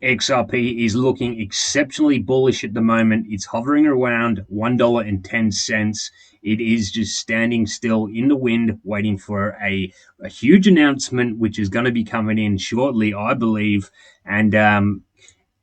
XRP is looking exceptionally bullish at the moment. It's hovering around $1.10. It is just standing still in the wind, waiting for a huge announcement, which is going to be coming in shortly, I believe. And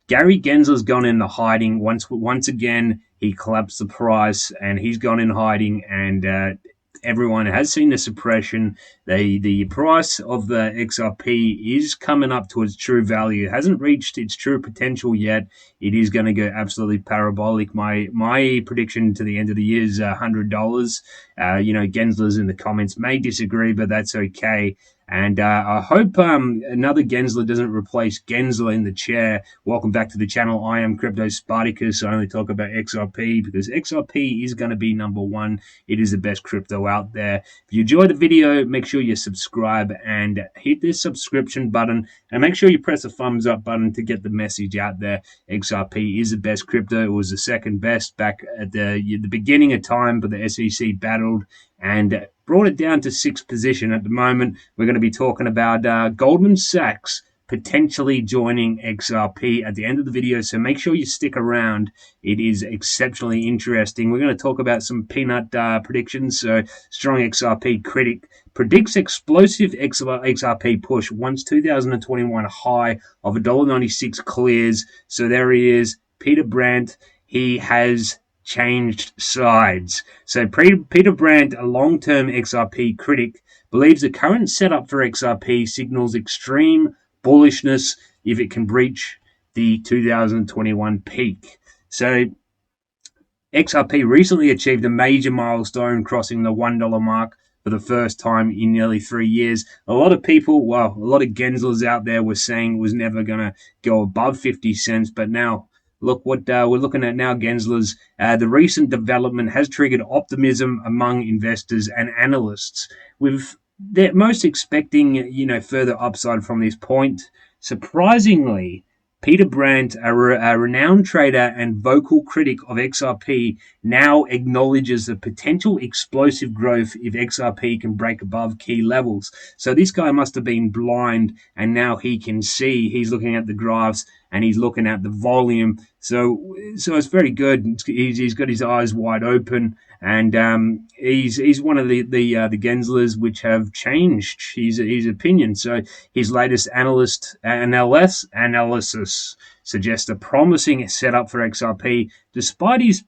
Gary Gensler's gone into hiding once again. He collapsed the price, and he's gone in hiding, and everyone has seen the suppression. The price of the XRP is coming up to its true value. It hasn't reached its true potential yet. It is going to go absolutely parabolic. My prediction to the end of the year is $100. Gensler's in the comments may disagree, but that's okay. And I hope another Gensler doesn't replace Gensler in the chair. Welcome back to the channel. I am Crypto Spartacus. I only talk about XRP because XRP is going to be number one. It is the best crypto out there. If you enjoyed the video, make sure you subscribe and hit this subscription button. And make sure you press the thumbs up button to get the message out there. XRP is the best crypto. It was the second best back at the beginning of time, but the SEC battled and brought it down to 6th position. At the moment, we're going to be talking about Goldman Sachs potentially joining XRP at the end of the video, so make sure you stick around. It is exceptionally interesting. We're going to talk about some peanut predictions. So, strong XRP critic predicts explosive XRP push once 2021 high of $1.96 clears. So there he is, Peter Brandt. He has changed sides. So Peter Brandt, a long-term XRP critic, believes the current setup for XRP signals extreme bullishness if it can breach the 2021 peak. So XRP recently achieved a major milestone, crossing the $1 mark for the first time in nearly 3 years. A lot of people, a lot of Genslers out there were saying it was never going to go above 50 cents, but now look what we're looking at now, Genslers. The recent development has triggered optimism among investors and analysts, with most expecting, further upside from this point. Surprisingly, Peter Brandt, a renowned trader and vocal critic of XRP, now acknowledges the potential explosive growth if XRP can break above key levels. So this guy must have been blind, and now he can see. He's looking at the graphs and he's looking at the volume. So it's very good. He's got his eyes wide open, and he's one of the Genslers which have changed his opinion. So his latest analysis suggests a promising setup for XRP, despite his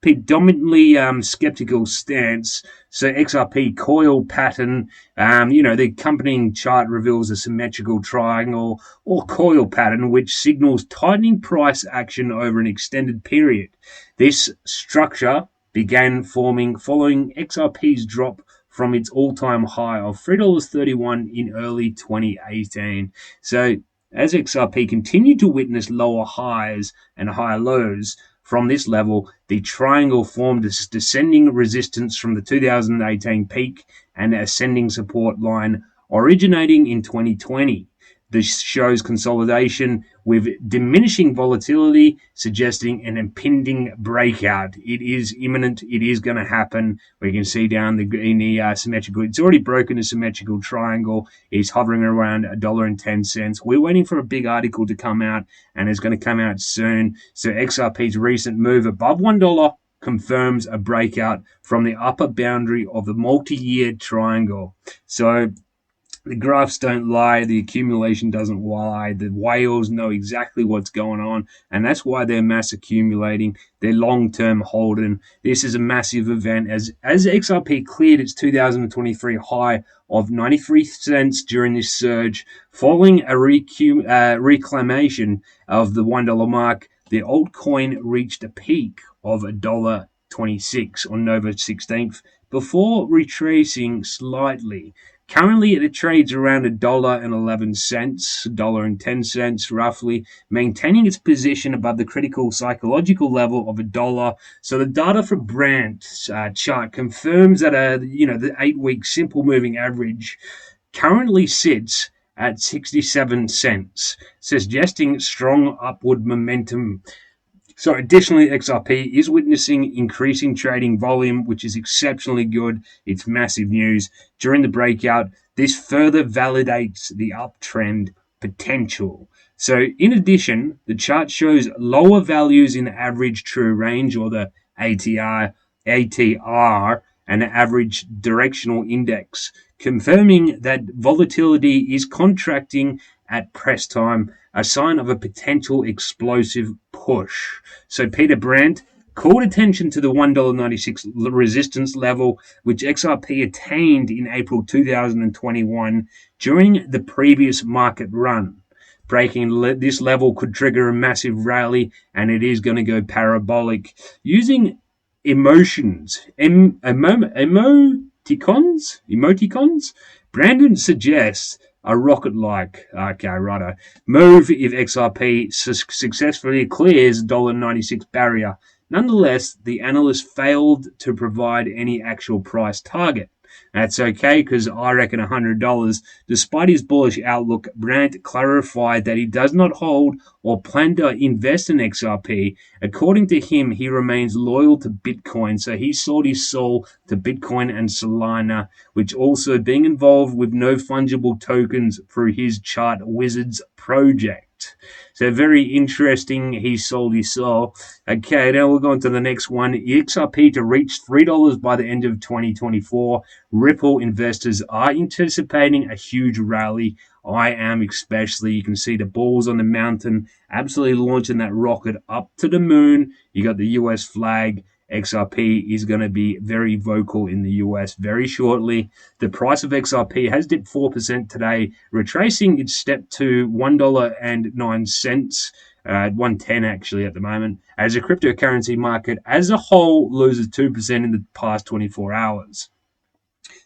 predominantly skeptical stance. So XRP coil pattern, the accompanying chart reveals a symmetrical triangle or coil pattern which signals tightening price action over an extended period. This structure began forming following XRP's drop from its all-time high of $3.31 in early 2018. So as XRP continued to witness lower highs and higher lows from this level, the triangle formed a descending resistance from the 2018 peak and ascending support line originating in 2020. This shows consolidation with diminishing volatility, suggesting an impending breakout. It is imminent. It is going to happen. We can see down in the symmetrical. It's already broken a symmetrical triangle. It's hovering around $1.10. We're waiting for a big article to come out, and it's going to come out soon. So XRP's recent move above $1 confirms a breakout from the upper boundary of the multi-year triangle. So the graphs don't lie, the accumulation doesn't lie, the whales know exactly what's going on, and that's why they're mass accumulating, they're long-term holding. This is a massive event. As XRP cleared its 2023 high of 93 cents during this surge, following a reclamation of the $1 mark, the altcoin reached a peak of $1.26 on November 16th, before retracing slightly. Currently, it trades around $1.11, $1.10 roughly, maintaining its position above the critical psychological level of $1. So the data from Brandt's chart confirms that the 8-week simple moving average currently sits at 67 cents, suggesting strong upward momentum. So additionally, XRP is witnessing increasing trading volume, which is exceptionally good. It's massive news. During the breakout, this further validates the uptrend potential. So in addition, the chart shows lower values in the average true range, or the ATR, and the average directional index, confirming that volatility is contracting at press time, a sign of a potential explosive push. So Peter Brandt called attention to the $1.96 resistance level, which XRP attained in April 2021 during the previous market run. Breaking this level could trigger a massive rally, and it is going to go parabolic. Using emoticons, Brandon suggests a rocket-like move if XRP successfully clears $1.96 barrier. Nonetheless, the analyst failed to provide any actual price target. That's okay, because I reckon $100. Despite his bullish outlook, Brandt clarified that he does not hold or plan to invest in XRP. According to him, he remains loyal to Bitcoin, so he sold his soul to Bitcoin and Solana, which also being involved with no fungible tokens through his Chart Wizards project. So very interesting, he sold his soul. Okay, now we'll go on to the next one. XRP to reach $3 by the end of 2024. Ripple investors are anticipating a huge rally. I am especially. You can see the balls on the mountain absolutely launching that rocket up to the moon. You got the US flag. XRP is going to be very vocal in the US very shortly. The price of XRP has dipped 4% today, retracing its step to $1.09. 110 actually at the moment, as the cryptocurrency market as a whole loses 2% in the past 24 hours.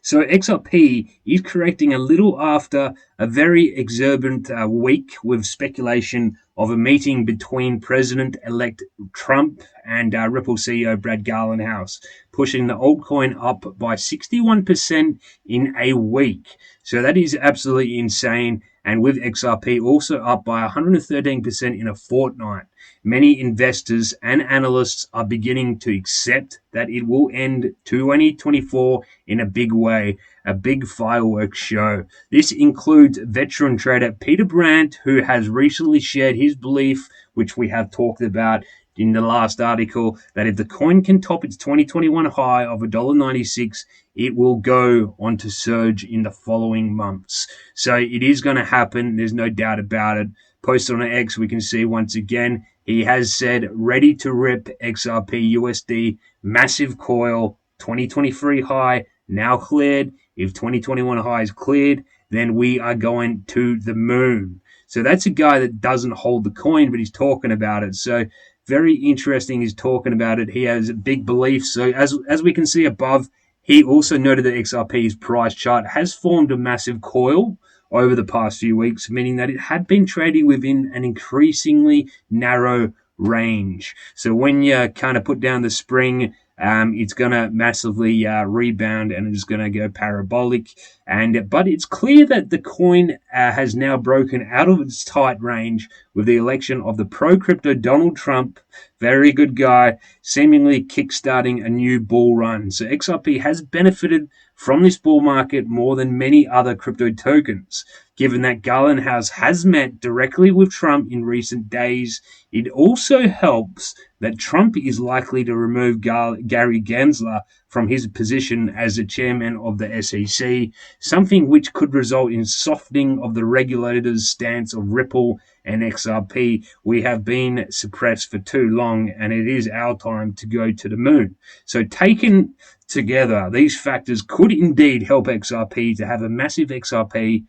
So XRP is correcting a little after a very exuberant week with speculation of a meeting between President-elect Trump and Ripple CEO Brad Garlinghouse, pushing the altcoin up by 61% in a week. So that is absolutely insane. And with XRP also up by 113% in a fortnight. Many investors and analysts are beginning to accept that it will end 2024 in a big way, a big fireworks show. This includes veteran trader Peter Brandt, who has recently shared his belief, which we have talked about in the last article, that if the coin can top its 2021 high of $1.96, it will go on to surge in the following months. So it is going to happen. There's no doubt about it. Posted on X, we can see once again, he has said, ready to rip XRP USD, massive coil, 2023 high, now cleared. If 2021 high is cleared, then we are going to the moon. So that's a guy that doesn't hold the coin, but he's talking about it. So very interesting, he's talking about it. He has big beliefs. So as we can see above, he also noted that XRP's price chart has formed a massive coil over the past few weeks, meaning that it had been trading within an increasingly narrow range. So when you kind of put down the spring, it's going to massively rebound and it's going to go parabolic. But it's clear that the coin has now broken out of its tight range with the election of the pro-crypto Donald Trump, very good guy, seemingly kickstarting a new bull run. So XRP has benefited from this bull market more than many other crypto tokens. Given that Garlinghouse has met directly with Trump in recent days, it also helps that Trump is likely to remove Gary Gensler from his position as the chairman of the SEC, something which could result in softening of the regulator's stance of Ripple and XRP. We have been suppressed for too long, and it is our time to go to the moon. So taken together, these factors could indeed help XRP to have a massive XRP,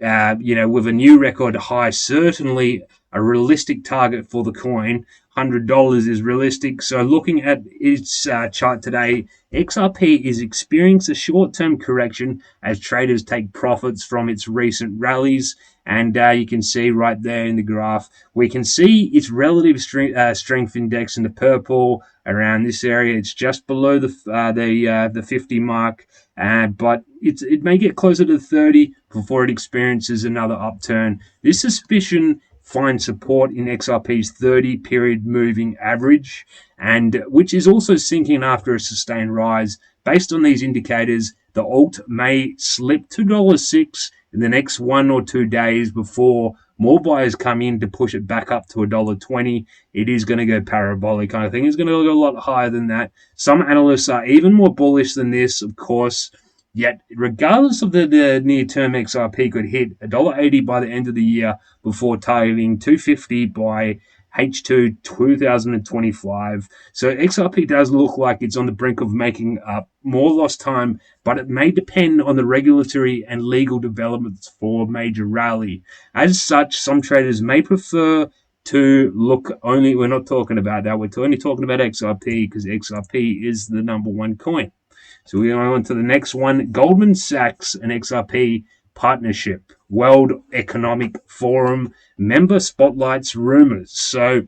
with a new record high, certainly a realistic target for the coin. $100 is realistic. So looking at its chart today, XRP is experiencing a short-term correction as traders take profits from its recent rallies. And you can see right there in the graph, we can see its relative strength index in the purple around this area. It's just below the 50 mark, but it may get closer to 30 before it experiences another upturn. This suspicion finds support in XRP's 30-period moving average, and which is also sinking after a sustained rise. Based on these indicators, the alt may slip to $6 in the next 1 or 2 days before more buyers come in to push it back up to $1.20. It is going to go parabolic kind of thing. It's going to go a lot higher than that. Some analysts are even more bullish than this, of course. Yet, regardless of the near-term XRP could hit $1.80 by the end of the year before targeting $2.50 by H2 2025. So XRP does look like it's on the brink of making up more lost time, but it may depend on the regulatory and legal developments for a major rally. As such, some traders may prefer to look only, we're not talking about that, we're only talking about XRP because XRP is the number one coin. So we go on to the next one, Goldman Sachs and XRP partnership, World Economic Forum member spotlights rumors. So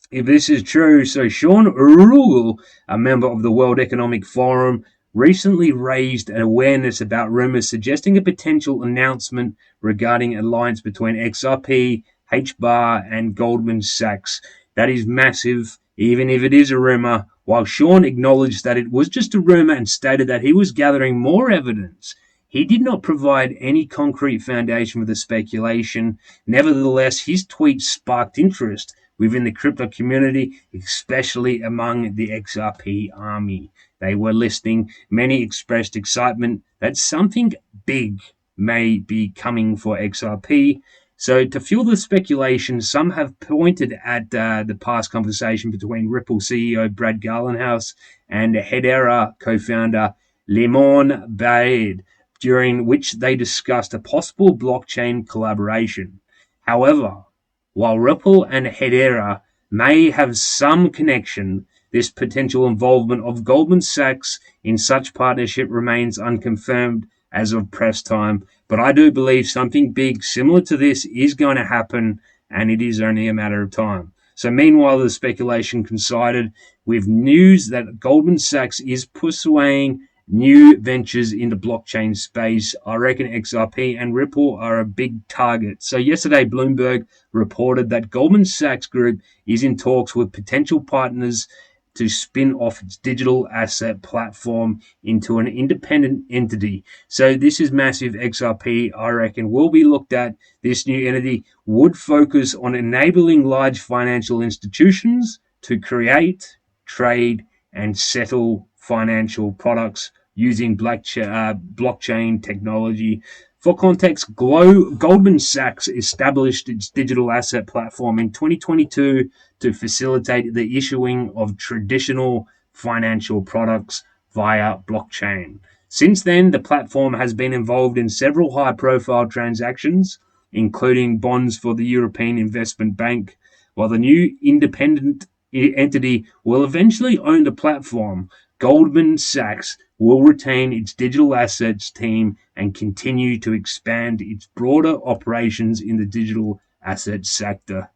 if this is true, so Sean Rugel, a member of the World Economic Forum, recently raised an awareness about rumors suggesting a potential announcement regarding an alliance between XRP, HBAR, and Goldman Sachs. That is massive, even if it is a rumor. While Sean acknowledged that it was just a rumor and stated that he was gathering more evidence, he did not provide any concrete foundation for the speculation. Nevertheless, his tweet sparked interest within the crypto community, especially among the XRP army. They were listening. Many expressed excitement that something big may be coming for XRP. So to fuel the speculation, some have pointed at the past conversation between Ripple CEO Brad Garlinghouse and Hedera co-founder Limon Baid, during which they discussed a possible blockchain collaboration. However, while Ripple and Hedera may have some connection, this potential involvement of Goldman Sachs in such partnership remains unconfirmed as of press time. But I do believe something big similar to this is going to happen, and it is only a matter of time. So meanwhile, the speculation coincided with news that Goldman Sachs is pursuing new ventures in the blockchain space. I reckon XRP and Ripple are a big target. So yesterday, Bloomberg reported that Goldman Sachs Group is in talks with potential partners to spin off its digital asset platform into an independent entity. So this is massive. XRP, I reckon, will be looked at. This new entity would focus on enabling large financial institutions to create, trade, and settle financial products using blockchain technology. For context, Goldman Sachs established its digital asset platform in 2022 to facilitate the issuing of traditional financial products via blockchain. Since then, the platform has been involved in several high-profile transactions, including bonds for the European Investment Bank. While the new independent entity will eventually own the platform, Goldman Sachs will retain its digital assets team and continue to expand its broader operations in the digital asset sector.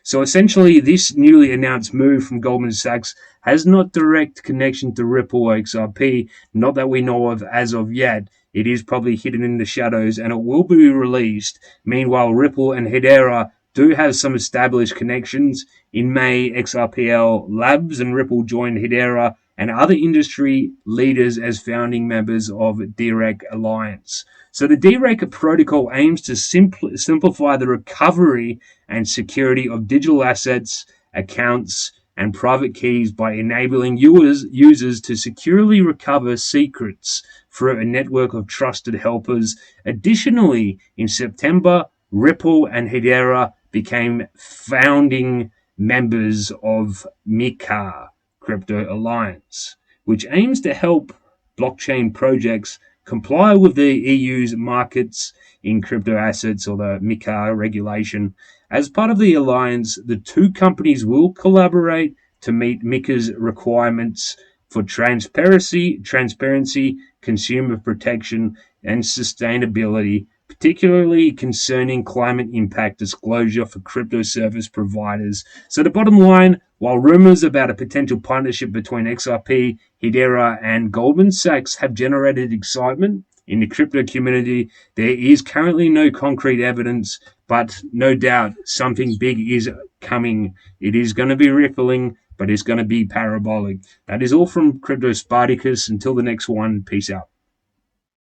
So essentially, this newly announced move from Goldman Sachs has not direct connection to Ripple or XRP, not that we know of as of yet. It is probably hidden in the shadows and it will be released. Meanwhile, Ripple and Hedera do have some established connections. In May, XRPL Labs and Ripple joined Hedera and other industry leaders as founding members of DREC Alliance. So the DREC protocol aims to simplify the recovery and security of digital assets, accounts, and private keys by enabling users to securely recover secrets through a network of trusted helpers. Additionally, in September, Ripple and Hedera became founding members of MiCA Crypto Alliance, which aims to help blockchain projects comply with the EU's markets in crypto assets, or the MiCA regulation. As part of the alliance, the two companies will collaborate to meet MiCA's requirements for transparency, consumer protection, and sustainability, particularly concerning climate impact disclosure for crypto service providers. So the bottom line, while rumors about a potential partnership between XRP, Hedera, and Goldman Sachs have generated excitement in the crypto community, there is currently no concrete evidence, but no doubt something big is coming. It is going to be rippling, but it's going to be parabolic. That is all from Crypto Spartacus. Until the next one, peace out.